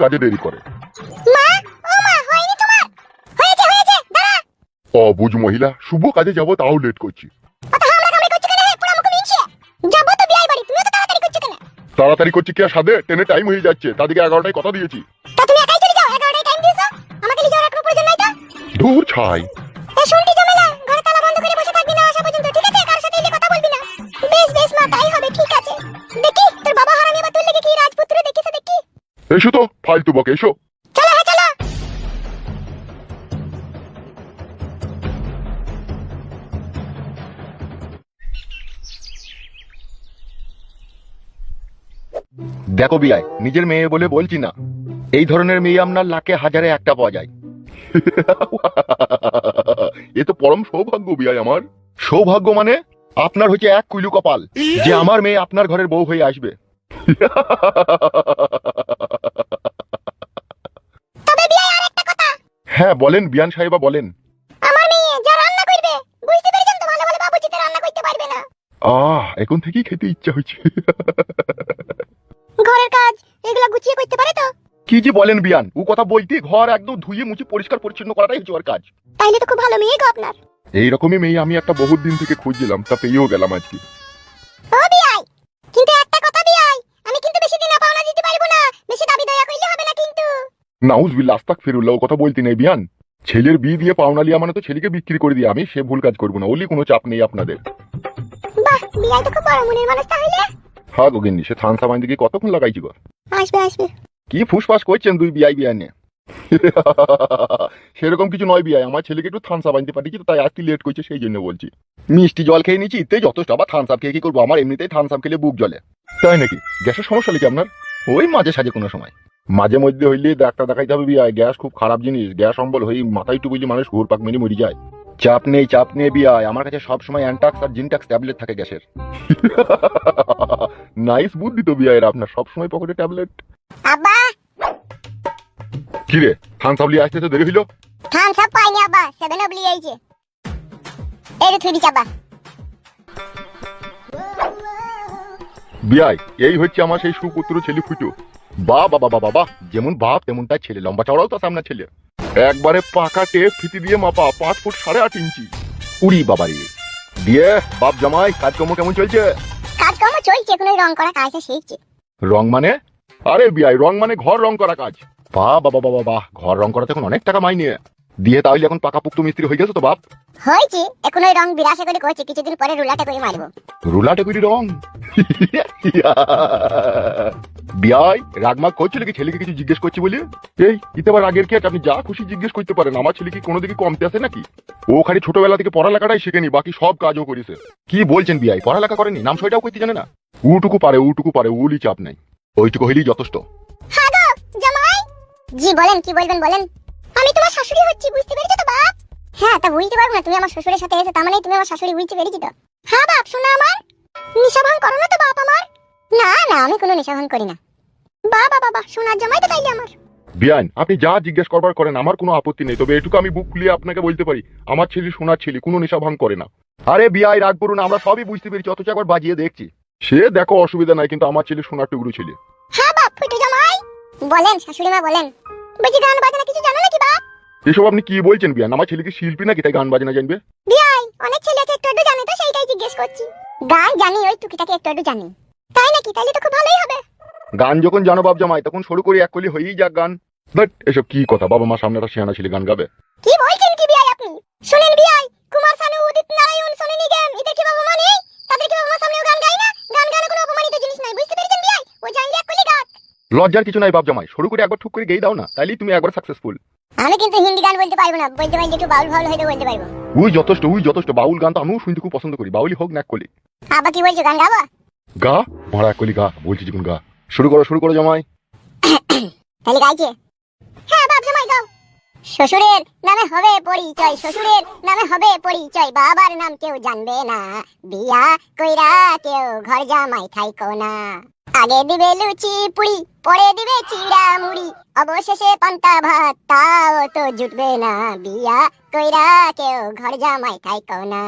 কাজে দেরি করে। মা, ও মা, হয়নি তোমার? হয়েছে হয়েছে, দাঁড়া। অবুঝ মহিলা, শুভ কাজে যাব তাও লেট করছি। অত হামলা কামড়ি করছো কেন হে? পুরা মুখ মিনছে। যাবো তো বিয়াই বাড়ি, তুমিও তো তাড়াতাড়ি করছো কেন? তাড়াতাড়ি করছি কি আর সাধে, ট্রেনে টাইম হয়ে যাচ্ছে, তাদেরকে 11টায় কথা দিয়েছি। তা তুমি একাই চলে যাও, 11টায় টাইম দিয়েছো। আমাকে লিখে রাখার কোনো প্রয়োজন নাই তো। দূর ছাই। এ শুনটি ঝামেলা, ঘরে তালা বন্ধ করে বসে থাকবি না আসা পর্যন্ত, ঠিক আছে? কারোর সাথে এলে কথা বলবি না। বেশ বেশ মা, তাই হবে, ঠিক আছে। দেখি তোর বাবা হারামি বা তুই লেগে কি রাজপুত্র দেখিছে দেখি। এসো তো ফালতু বকে, এসো। চলো হ্যাঁ চলো। দেখো বিয়াই, নিজের মেয়ে বলে বলছি না, এই ধরনের মেয়ে আপনার লাখে হাজারে একটা পাওয়া যায়। এ তো পরম সৌভাগ্য বিয়াই আমার। সৌভাগ্য মানে আপনার হচ্ছে এক কুইলু কপাল যে আমার মেয়ে আপনার ঘরের বউ হয়ে আসবে। তবে বিয়াই আরেকটা কথা, হ্যাঁ বলেন বিয়ান সাহেবা বলেন। আমার মেয়ে যা রান্না করবে, বুঝতে পেরেছেন তো, ভালো ভালো বাবুচিতে রান্না করতে পারবে না। এখন থেকেই খেতে ইচ্ছা হচ্ছে। ঘরের কাজ এগুলা গুছিয়ে করতে পারে তো? কি যে বলেন বিয়ান, ও কথা বলতে ঘর একদম ধুয়ে মুছে পরিষ্কার পরিচ্ছন্ন করাটাই হচ্ছে ওর কাজ। তাইলে তো খুব ভালো মেয়ে গো আপনার। এইরকমই মেয়ে আমি একটা বহুত দিন থেকে খুঁজছিলাম, তা পেয়েও গেলাম আজকে। ও বিয়াই, কিন্তু একটা কথা বিয়াই, আমি কিন্তু বেশি দিন পাওনা দিতে পারবো না, বেশি দাবি দয়া করলে হবে না কিন্তু। নাউজুবিল্লাহ, আস্তাগফিরুল্লাহ, ও কথা বলতে নেই বিয়ান। ছেলের বিয়ে দিয়ে পাওনা লিয়া মানে তো ছেলেকে বিক্রি করে দিয়ে আমি সে ভুল কাজ করবো না, ওলি কোনো চাপ নেই আপনাদের। বাহ, বিয়াই তো খুব বড় মনের মানুষ তাহলে। হ্যাঁ গোগিন্নি, সে থানসা বাইন দিকে কতক্ষণ লাগাইছি গো। আসবে আসবে। কি ফুসফাস করছেন দুই বিয়াই বিয়ানে? সেরকম কিছু নয় বিয়াই, আমার ছেলেকে একটু থানসা বানতে পাঠিয়েছি তো, তাই আজকে লেট করছে সেই জন্য বলছি। মিষ্টি জল খেয়ে নিচ্ছি ইতেই যথেষ্ট, আবার থামস আপ খেয়ে কি করবো? আমার এমনিতেই থামস আপ খেলে বুক জ্বলে। তাই নাকি? গ্যাসের সমস্যা নাকি আপনার? ওই মাঝে সাঝে কোনো সময়। মাঝে মধ্যে হইলে ডাক্তার দেখাইতে হবে বিয়াই, গ্যাস খুব খারাপ জিনিস, গ্যাস অম্বল হয়ে মাথায় টুকুইলে মানুষ ঘুর পাক মেরে মরে যায়। চাপ নেই বিয়াই, আমার কাছে সব সময় অ্যান্টাক্স আর জিনটাক্স ট্যাবলেট থাকে গ্যাসের। নাইস বুদ্ধি তো বিয়াইয়ের আপনার, সবসময় পকেটে ট্যাবলেট। আব্বা, কি রে, থানসা লিয়ে আসতে তো দেরি হইলো? থাম সব পাইনি আব্বা, 7 অব লিয়ে আইছে। এই রে থুইদি চাবা। বিয়াই, এই হচ্ছে আমার সেই সুপুত্র ছেলে ফুটু। বাহ বাবা বাবা বাহ, যেমন বাপ তেমন তার ছেলে, লম্বা চওড়াও তো সামনে ছেলে। একবারে পাকা টেপ ফিতি দিয়ে মাপা, 5 ফুট 8.5 ইঞ্চি। উড়ি বাবারি। দিয়ে বাপ জামাই কাজকর্ম কেমন চলছে? কাজকর্ম চলছে, এখন ওই রং করা কাজটা শিখছি। রং মানে? আরে বিয়াই, রং মানে ঘর রং করা কাজ। বাহ বাবা বাবা বাহ, ঘর রং করাতে এখন অনেক টাকা মাইনে। দিয়ে তাহলে এখন পাকা পুক্ত মিস্ত্রি হয়ে গেছে তো বাপ? হয়েছে, এখন ওই রং বিরাশে করে করছে, কিছুদিন পরে রুলাটা করে মারবো। রুলাটে করি রং। বিয়াই রাগমাগ করছিল কি ছেলেকে কিছু জিজ্ঞেস করছি বলে? এই ইতে আবার আগের কি আছে? আপনি যা খুশি জিজ্ঞেস করতে পারেন, আমার ছেলে কি কোনো দিকে কমতে আছে নাকি? ও খালি ছোটবেলা থেকে পড়ালেখাটাই শেখেনি, বাকি সব কাজও করেছে। কি বলছেন বিয়াই, পড়ালেখা করেনি? নাম সইটাও করতে জানে না? উটুকু পারে, উলি চাপ নাই। ওইটুকু হইলেই যথেষ্ট। হ্যাঁ গো জামাই। জি বলেন, কি বলবেন বলেন। আমি তোমার শাশুড়ি হচ্ছি, বুঝতে পেরেছো তো বাপ? হ্যাঁ, তা বুঝতে পারবো না? তুমি আমার শ্বশুরের সাথে এসে তার মানে তুমি আমার শাশুড়ি, বুঝতে পেরেছি তো। হ্যাঁ বাপ, শোনা আমার। নেশা ভাঙ করো না তো বাপ আমার? না না, আমি কোনো নেশা ভাঙ করি না। বাবা বাবা, শোনার জামাই তো তাইলে আমার। বিয়ান, আপনি যা জিজ্ঞেস করবার করেন, আমার কোনো আপত্তি নেই, তবে এটুকু আমি বুক খুলিয়ে আপনাকে বলতে পারি, আমার ছেলে সোনার ছেলে, কোনো নেশা ভাঙ করে না। আরে বিয়াই রাগ করুন, আমরা সবই বুঝতে পেরেছি, অথচ একবার বাজিয়ে দেখছি। সে দেখো অসুবিধা নাই, কিন্তু আমার ছেলে সোনার টুকরো ছেলে। হ্যাঁ বাপ, ফুটে জামাই বলেন, শাশুড়ি মা বলেন। বলছি গান বাজনা কিছু জানো নাকি বাপ? এসব আপনি কি বলছেন বিয়ান? আমার ছেলে কি শিল্পী নাকি তাই গান বাজনা জানবে? বিয়াই, অনেক ছেলে আছে একটু একটু জানে, তো সেইটাই জিজ্ঞেস করছি। গান জানি, ওই টুকিটাকি একটু একটু জানি। তাই নাকি? তাইলে তো খুব ভালোই হবে। গান যখন জানো বাপ জামাই, তখন শুরু করি এক কলি হয়েই যাক গান। বাট এসব কি কথা, বাবা মা সামনে একটা সিয়ানা ছেলে গান গাবে? কি বলছেন কি বিয়াই আপনি? শুনেন বিয়াই, কুমার শানু, উদিত নারায়ণ, সোনু নিগম, এদের কি বাবা মা নেই? তাদের কি বাবা মা সামনেও গান গায় না? গান গানে কোনো অপমানিত জিনিস নাই, বুঝতে পেরেছেন বিয়াই? ও জানলে এক কলি গান। লজ্জার কিছু নাই বাপ জামাই, শুরু করে একবার ঠুক করে গেয়ে দাও না, তাইলেই তুমি একবার সাকসেসফুল। আমি কিন্তু হিন্দি গান বলতে পারবো না, বলতে পারলে একটু বাউল ফাউল হয়তো বলতে পারবো। ওই যথেষ্ট, বাউল গান তো আমিও শুনতে খুব পছন্দ করি, বাউলি হোক না এক কলি। আবার কি বলছো, গান গাবো? গা ভাড়া এক কলি গা, বলছি যখন গা। শুরু করো জামাই। তাহলে গাইছে। হ্যাঁ বাপ জামাই গাও। শ্বশুরের নামে হবে পরিচয়, শ্বশুরের নামে হবে পরিচয়, বাবার নাম কেউ জানবে না, বিয়া কইরা কেউ ঘর জামাই থাইকো না। আগে দিবে লুচি পুরি, পরে দিবে চিড়া মুড়ি, অবশেষে পান্তা ভাত, তাও তো জুটবে না, বিয়া কইরা কেউ ঘর জামাই থাইকো না।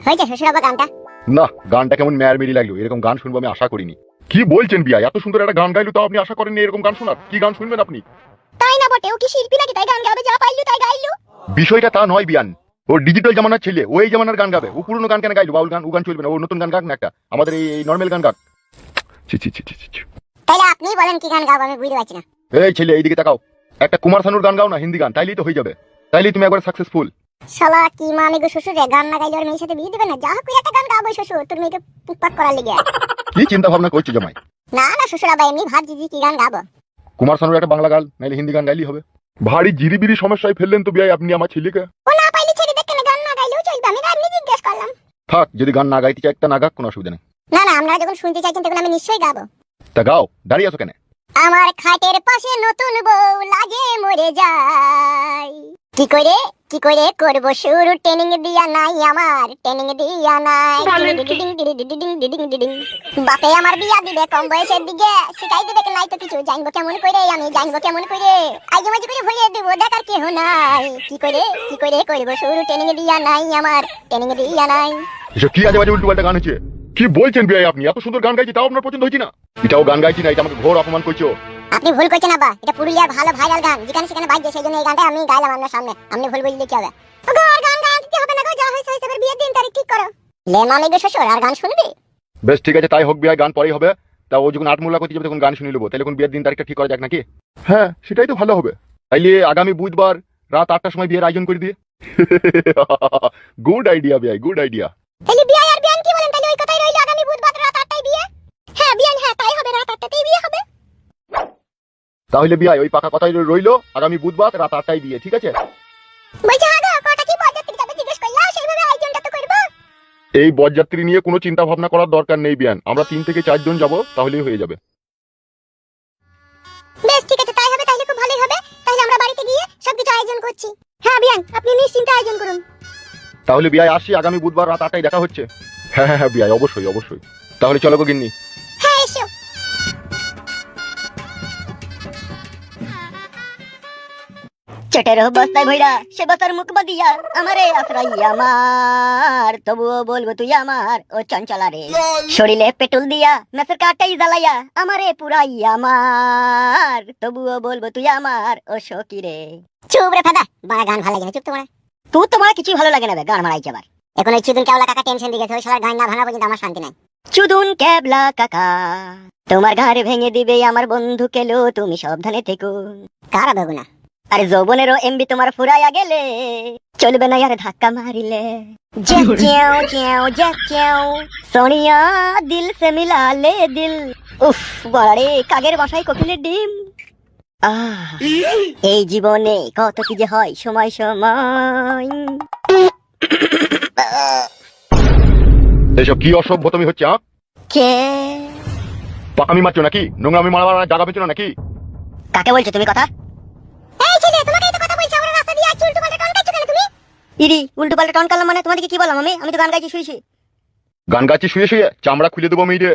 হয়েছে শ্বশুর আবার গানটা? না, গানটা কেমন মেয়ার মেরি লাগলো, এরকম গান শুনবো আমি আশা করিনি। কি বলছেন বিয়াই? এত সুন্দর একটা গান গাইলো তাও আপনি আশা করেননি এরকম গান শোনার? কি গান শুনবেন আপনি? তাই না বটে, ও কি শিল্পী নাকি তাই গান গাবে? যা পাইলু তাই গাইলু। বিষয়টা তা নয় বিয়ান, ও ডিজিটাল জামানার ছেলে, ও এই জামানার গান গাবে। ও পুরনো গান কেন গাইলো? বাউল গান ও গান চলবে না, ও নতুন গান গাক না একটা, আমাদের এই নর্মাল গান গাক। ছি ছি ছি ছি ছি। তাহলে আপনি বলেন কি গান গাবো, আমি বুঝতে পারছি না। এই ছেলে এইদিকে তাকাও, একটা কুমার শানুর গান গাও না, হিন্দি গান, তাইলেই তো হয়ে যাবে, তাইলেই তুমি একবার সাকসেসফুল। শালা কি মানে গো শ্বশুর রে, গান না গাইলে ওর মেয়ের সাথে বিয়ে দিবে না? যা হোক একটা গান গাবো শ্বশুর, তোর মেয়েকে পুকপাক করার লেগে। কি চিন্তা ভাবনা করছো জামাই? না না শ্বশুর আবার এমনি ভাবছি যে কি গান গাবো। কুমার শানুর একটা বাংলা গান নাইলে হিন্দি গান গাইলেই হবে। ভারী জিরিবিরি সমস্যায় ফেললেন তো বিয়াই আপনি আমার ছেলেকে। ও না পাইলে ছেড়ে দেখে গান না গাইলেও চলবে, আমি এমনি জিজ্ঞেস করলাম। থাক, যদি গান না গাইতে চাই একটা না গাক, কোনো অসুবিধা নেই। না না, আপনারা যখন শুনতে চাইছেন তখন আমি নিশ্চয়ই গাবো। তা গাও, দাঁড়িয়ে আছো কেন? আমার খাটের পাশে নতুন বউ লাগে মরে যায়, কি করে করব শুরু, ট্রেনিং দিয়া নাই আমার, ট্রেনিং দিয়া নাই। বাপে আমার বিয়া দিবে কম বয়সের দিকে, শিখাই দিবে নাই তো কিছু, জানবো কেমন করে, আমি জানবো কেমন করে, আইজে মাঝে করে ভরিয়ে দেবো, দেখার কেহ নাই। কি করে করব শুরু, ট্রেনিং দিয়া নাই আমার, ট্রেনিং দিয়া নাই। এসব কি আজে বাজে উল্টো পাল্টা গান হচ্ছে? কি বলছেন বিয়াই আপনি? এত সুন্দর গান গাইছি তাও আপনার পছন্দ হয়েছে না? এটাও গান গাইছি না, এটা আমাকে ঘোর অপমান করছো। আপনি ভুল করছেন আব্বা, এটা পুরুলিয়ার ভালো ভাইরাল গান, যেখানে সেখানে বাজছে, সেই জন্য এই গানটা আমি গাইলাম আপনার সামনে। আপনি ভুল বুঝলে কি হবে? ওগো আর গান গাইতে হবে না গো, যা হয়েছে হয়েছে, এবার বিয়ের দিন তারিখ ঠিক করো। লে মানে গো শ্বশুর, আর গান শুনবি? বেশ ঠিক আছে, তাই হোক বিয়াই, গান পরেই হবে। তা ও যখন আটমূলা করতে যাবে তখন গান শুনে নেবো, তাহলে কোন বিয়ের দিন তারিখটা ঠিক করা যাক নাকি? হ্যাঁ, সেটাই তো ভালো হবে। তাইলে আগামী বুধবার রাত 8টার সময় বিয়ের আয়োজন করে দিয়ে। গুড আইডিয়া বিয়াই, গুড আইডিয়া। তাহলে বিয়ে আর বিয়ান কি বলেন? তাহলে ওই কথাই রইলো, আগামী বুধবার রাত 8টায় বিয়ে। হ্যাঁ বিয়ান, হ্যাঁ তাই হবে, রাত 8টাতেই বিয়ে হবে। তাহলে বিয়াই ওই পাকা কথাই রইলো, আগামী বুধবার রাত 8টায় বিয়ে, ঠিক আছে? বলছি হ্যাঁ গো, কটা কি বরযাত্রী যাবে জিজ্ঞেস করলা, সেইভাবে আয়োজনটা তো করবো। এই বরযাত্রী নিয়ে কোনো চিন্তা ভাবনা করার দরকার নেই বিয়ান, আমরা 3 থেকে 4 জন যাবো, তাহলেই হয়ে যাবে। বেশ ঠিক আছে, তাই হবে, তাহলে খুব ভালোই হবে। তাহলে আমরা বাড়িতে গিয়ে সবকিছু আয়োজন করছি। হ্যাঁ বিয়ান, আপনি নিশ্চিন্তে আয়োজন করুন। তাহলে বিয়াই আসি, আগামী বুধবার রাত 8টায় দেখা হচ্ছে। হ্যাঁ হ্যাঁ হ্যাঁ বিয়াই, অবশ্যই অবশ্যই। তাহলে চলো গো গিন্নি। হ্যাঁ এসো। চটের বস্তায় ভইরা সে বস্তার মুখ বাদিয়া, আমারে আশ্রয় আমার, তবুও বলবো তুই আমার, ও চঞ্চলা রে। শরীরে পেট্রোল দিয়া মেসের কাটাই জ্বালাইয়া, আমারে পুরাই আমার, তবুও বলবো তুই আমার, ও সখী রে। চুপ রে ফাদা, বাড়া গান ভালো লাগে না, চুপ তোমার। তুই তোমার কিছুই ভালো লাগে না বে, গান মারাইছে আবার। এখন ওই চুদুন কেবলা কাকা টেনশন দিকে, ওই শালার গান না ভাঙা পর্যন্ত আমার শান্তি নাই। চুদুন কেবলা কাকা, তোমার ঘাড় ভেঙে দিবে আমার বন্ধু কেলো, তুমি সাবধানে থেকো। কারা বেগুনা? আরে যৌবনেরও এমবি তোমার ফুরাইয়া গেলে, চলবে না আর ধাক্কা মারিলে। সোনিয়া দিল সে মিলালে দিল। উফ বাড়ে, কাগের বাসায় কোকিলের ডিম। এই জীবনে কত কি যে হয় সময় সময়। এসব কি অসভ্যতমি হচ্ছে? কে? পাকামি মারছো নাকি? নোংরামি মারার জায়গা পেছো না নাকি? কাকে বলছো তুমি কথা? এই ছেলে, তোমাকে এই কথা বলছি, আমরা রাস্তা দিয়ে আসছি, উল্টো পাল্টা টন কাটছো কেন তুমি? ইরি, উল্টো পাল্টা টন কাটলাম মানে? তোমাদেরকে কি বললাম আমি? আমি তো গান গাইছি শুইছি। গান গাচ্ছি শুয়ে শুয়ে, চামড়া খুলে দেবো মেয়েরে।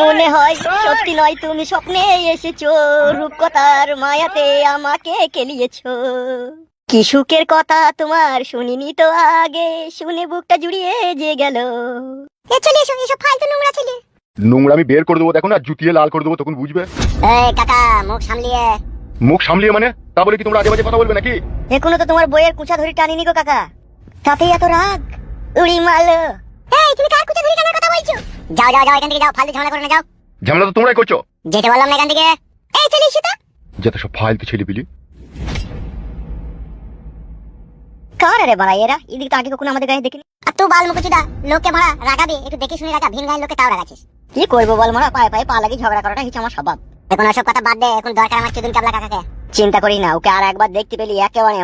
মনে হয় সত্যি নয়, তুমি স্বপ্নে এসেছো, রূপকথার মায়াতে আমাকে কেলিয়েছো। কি সুখের কথা তোমার শুনিনি তো আগে, শুনে বুকটা জুড়িয়ে যে গেল। চলে এসো, এসব ফালতু নোংরা ছেলে। নোংরামি বের করে দেবো, দেখো না, জুতিয়ে লাল করে দেবো, তখন বুঝবে। এই কাকা, মুখ সামলিয়ে। মুখ সামলিয়ে মানে? তা বলে কি তোমরা আজে বাজে কথা বলবে নাকি? এখনো তো তোমার বইয়ের কুচা ধরে টানিনি গো কাকা, তাতেই এত রাগ। উড়ি মালো। এই তুমি কার কুচা ধরে টানার কথা বলছো? যাও যাও যাও, এখান থেকে যাও, ফালতু ঝামেলা করে না, যাও। ঝামেলা তো তোমরাই করছো। যেতে বললাম না এখান থেকে। এই চলে এসো তো। যত সব ফালতু ছেলে পিলি। কার রে বাড়া এরা? এদিকে তো আগে কখনো আমাদের গায়ে দেখিনি। আর তুই বাল মুকুচুদা, লোকে মারা রাগাবি, একটু দেখে শুনে রাগা, ভিন গায়ের লোকে তাও রাগাছিস। কি করবো বল মারা, পায়ে পায়ে পা লাগি ঝগড়া করাটা হচ্ছে আমার স্বভাব। এখন ওসব কথা বাদ দে, এখন দরকার আমার চুদুন কাবলা কাকাকে। চিন্তা করিস না, ওকে আর একবার দেখতে পেলি একেবারে